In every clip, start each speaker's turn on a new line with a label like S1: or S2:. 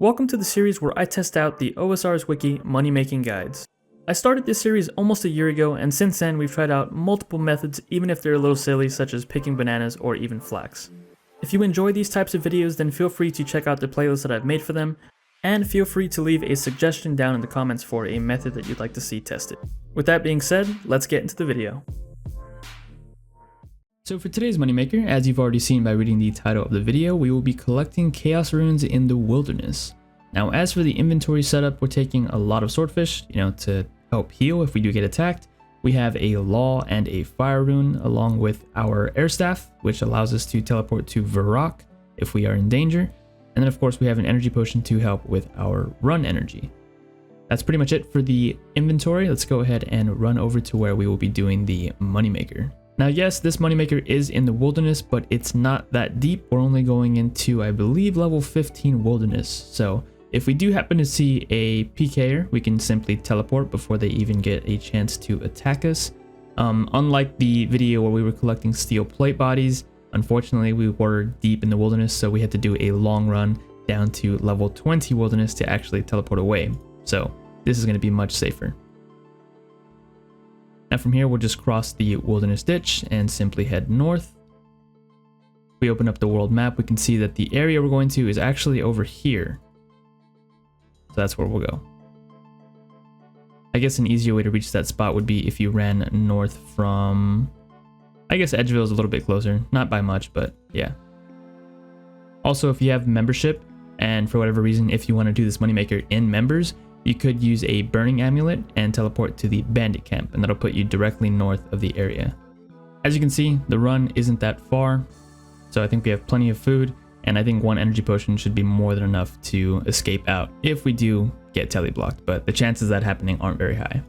S1: Welcome to the series where I test out the OSRS Wiki money-making guides. I started this series almost a year ago, and since then we've tried out multiple methods even if they're a little silly, such as picking bananas or even flax. If you enjoy these types of videos, then feel free to check out the playlist that I've made for them, and feel free to leave a suggestion down in the comments for a method that you'd like to see tested. With that being said, let's get into the video. So for today's moneymaker, as you've already seen by reading the title of the video, we will be collecting chaos runes in the wilderness. Now as for the inventory setup, we're taking a lot of swordfish, to help heal if we do get attacked. We have a law and a fire rune along with our air staff, which allows us to teleport to Varrock if we are in danger. And then of course we have an energy potion to help with our run energy. That's pretty much it for the inventory. Let's go ahead and run over to where we will be doing the moneymaker. Now yes, this moneymaker is in the wilderness, but it's not that deep. We're only going into, I believe, level 15 wilderness. So if we do happen to see a PKer, we can simply teleport before they even get a chance to attack us. Unlike the video where we were collecting steel plate bodies, unfortunately we were deep in the wilderness, so we had to do a long run down to level 20 wilderness to actually teleport away. So this is going to be much safer. Now from here, we'll just cross the wilderness ditch and simply head north. If we open up the world map, we can see that the area we're going to is actually over here. So that's where we'll go. I guess an easier way to reach that spot would be if you ran north from, I guess Edgeville is a little bit closer, not by much, but yeah. Also, if you have membership, and for whatever reason, if you want to do this moneymaker in members, you could use a burning amulet and teleport to the bandit camp, and that'll put you directly north of the area. As you can see, the run isn't that far, so I think we have plenty of food, and I think one energy potion should be more than enough to escape out if we do get teleblocked, but the chances of that happening aren't very high.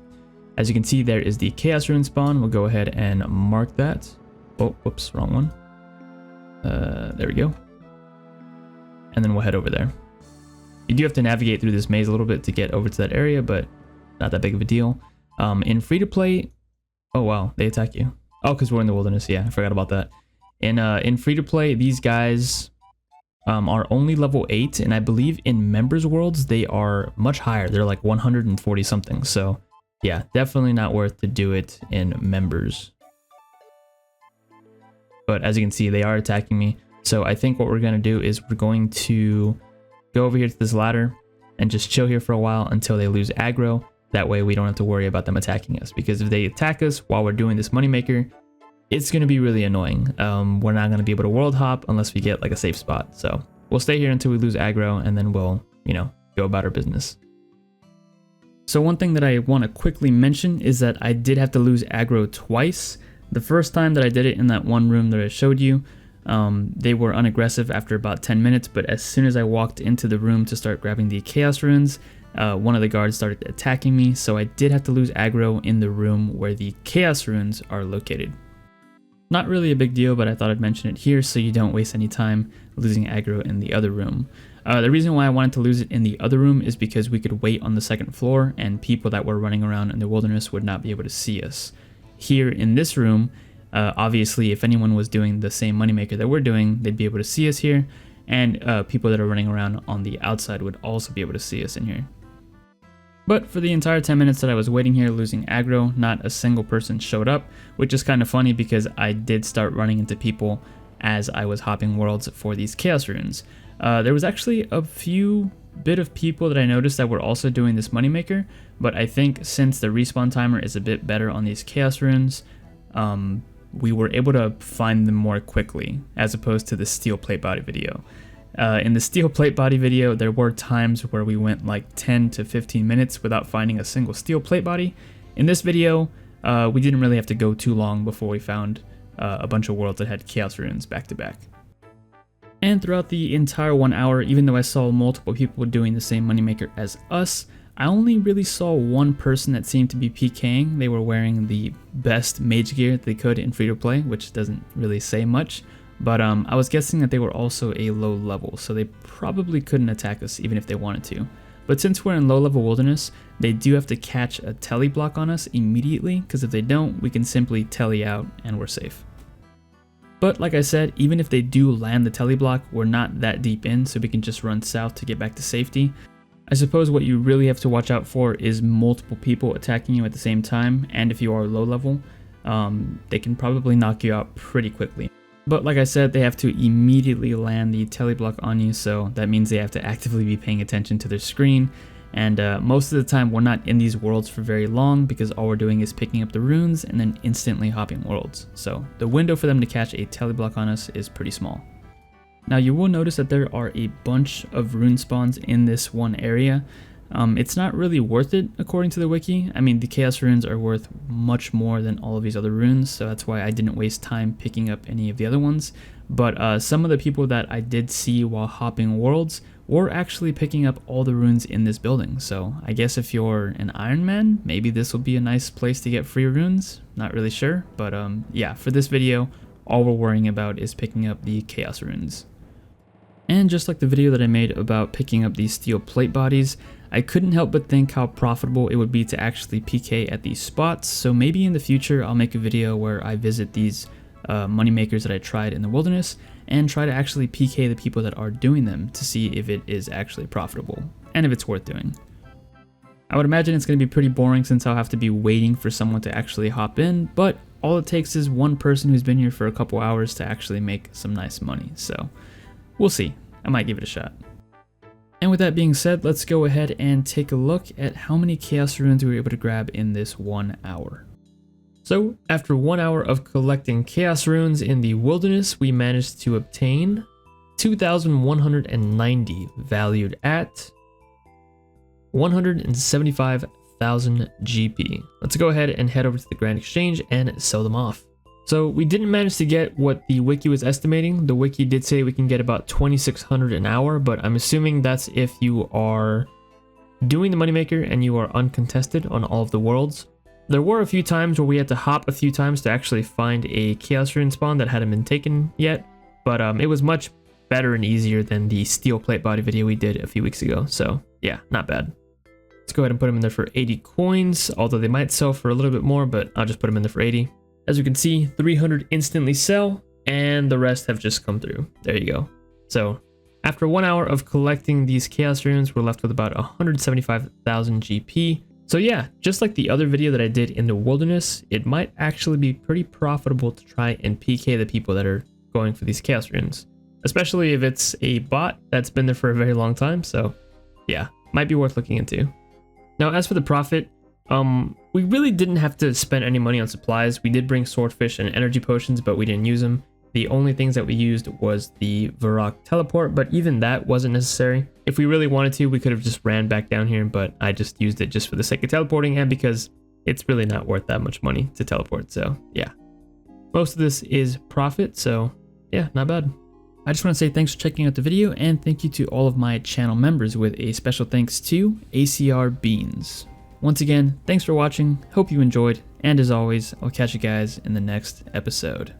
S1: As you can see, there is the chaos rune spawn. We'll go ahead and mark that. Oh, whoops, wrong one. There we go. And then we'll head over there. You do have to navigate through this maze a little bit to get over to that area, but not that big of a deal. In free-to-play, oh wow, they attack you. Oh, because we're in the wilderness. Yeah, I forgot about that. In free-to-play, these guys are only level 8, and I believe in members worlds they are much higher. They're like 140 something. So yeah, definitely not worth to do it in members. But as you can see, they are attacking me. So I think what we're going to do is we're going to go over here to this ladder and just chill here for a while until they lose aggro. That way we don't have to worry about them attacking us, because if they attack us while we're doing this moneymaker, it's going to be really annoying. We're not going to be able to world hop unless we get like a safe spot. So we'll stay here until we lose aggro, and then we'll, go about our business. So one thing that I want to quickly mention is that I did have to lose aggro twice. The first time that I did it in that one room that I showed you, they were unaggressive after about 10 minutes, but as soon as I walked into the room to start grabbing the chaos runes, one of the guards started attacking me, so I did have to lose aggro in the room where the chaos runes are located. Not really a big deal, but I thought I'd mention it here so you don't waste any time losing aggro in the other room. The reason why I wanted to lose it in the other room is because we could wait on the second floor and people that were running around in the wilderness would not be able to see us. Here in this room, obviously, if anyone was doing the same moneymaker that we're doing, they'd be able to see us here, and people that are running around on the outside would also be able to see us in here. But for the entire 10 minutes that I was waiting here losing aggro, not a single person showed up, which is kind of funny because I did start running into people as I was hopping worlds for these chaos runes. There was actually a few bit of people that I noticed that were also doing this moneymaker, but I think since the respawn timer is a bit better on these chaos runes, we were able to find them more quickly as opposed to the steel plate body video. In the steel plate body video, there were times where we went like 10 to 15 minutes without finding a single steel plate body. In this video, we didn't really have to go too long before we found a bunch of worlds that had chaos runes back to back. And throughout the entire 1 hour, even though I saw multiple people doing the same moneymaker as us, I only really saw one person that seemed to be PKing. They were wearing the best mage gear they could in free-to-play, which doesn't really say much. But I was guessing that they were also a low level, so they probably couldn't attack us even if they wanted to. But since we're in low level wilderness, they do have to catch a tele block on us immediately, because if they don't, we can simply tele out and we're safe. But like I said, even if they do land the teleblock, we're not that deep in, so we can just run south to get back to safety. I suppose what you really have to watch out for is multiple people attacking you at the same time, and if you are low level, they can probably knock you out pretty quickly. But like I said, they have to immediately land the teleblock on you, so that means they have to actively be paying attention to their screen. And most of the time we're not in these worlds for very long because all we're doing is picking up the runes and then instantly hopping worlds. So the window for them to catch a teleblock on us is pretty small. Now you will notice that there are a bunch of rune spawns in this one area. It's not really worth it according to the wiki. I mean, the chaos runes are worth much more than all of these other runes, so that's why I didn't waste time picking up any of the other ones. But some of the people that I did see while hopping worlds were actually picking up all the runes in this building. So I guess if you're an Iron Man, maybe this will be a nice place to get free runes. Not really sure, but yeah, for this video, all we're worrying about is picking up the chaos runes. And just like the video that I made about picking up these steel plate bodies, I couldn't help but think how profitable it would be to actually PK at these spots. So maybe in the future I'll make a video where I visit these money makers that I tried in the wilderness and try to actually PK the people that are doing them to see if it is actually profitable and if it's worth doing. I would imagine it's going to be pretty boring since I'll have to be waiting for someone to actually hop in, but all it takes is one person who's been here for a couple hours to actually make some nice money. So we'll see. I might give it a shot. And with that being said, let's go ahead and take a look at how many chaos runes we were able to grab in this 1 hour. So after 1 hour of collecting chaos runes in the wilderness, we managed to obtain 2,190 valued at 175,000 GP. Let's go ahead and head over to the Grand Exchange and sell them off. So we didn't manage to get what the wiki was estimating. The wiki did say we can get about 2,600 an hour, but I'm assuming that's if you are doing the moneymaker and you are uncontested on all of the worlds. There were a few times where we had to hop a few times to actually find a chaos rune spawn that hadn't been taken yet, but it was much better and easier than the steel plate body video we did a few weeks ago. So yeah, not bad. Let's go ahead and put them in there for 80 coins, although they might sell for a little bit more, but I'll just put them in there for 80. As you can see, 300 instantly sell, and the rest have just come through. There you go. So after 1 hour of collecting these chaos runes, we're left with about 175,000 GP. So yeah, just like the other video that I did in the wilderness, it might actually be pretty profitable to try and PK the people that are going for these chaos runes, especially if it's a bot that's been there for a very long time. So yeah, might be worth looking into. Now, as for the profit, we really didn't have to spend any money on supplies. We did bring swordfish and energy potions, but we didn't use them. The only things that we used was the Varrock teleport, but even that wasn't necessary. If we really wanted to, we could have just ran back down here, but I just used it just for the sake of teleporting and because it's really not worth that much money to teleport. So yeah, most of this is profit. So yeah, not bad. I just want to say thanks for checking out the video, and thank you to all of my channel members, with a special thanks to ACR Beans. Once again, thanks for watching, hope you enjoyed, and as always, I'll catch you guys in the next episode.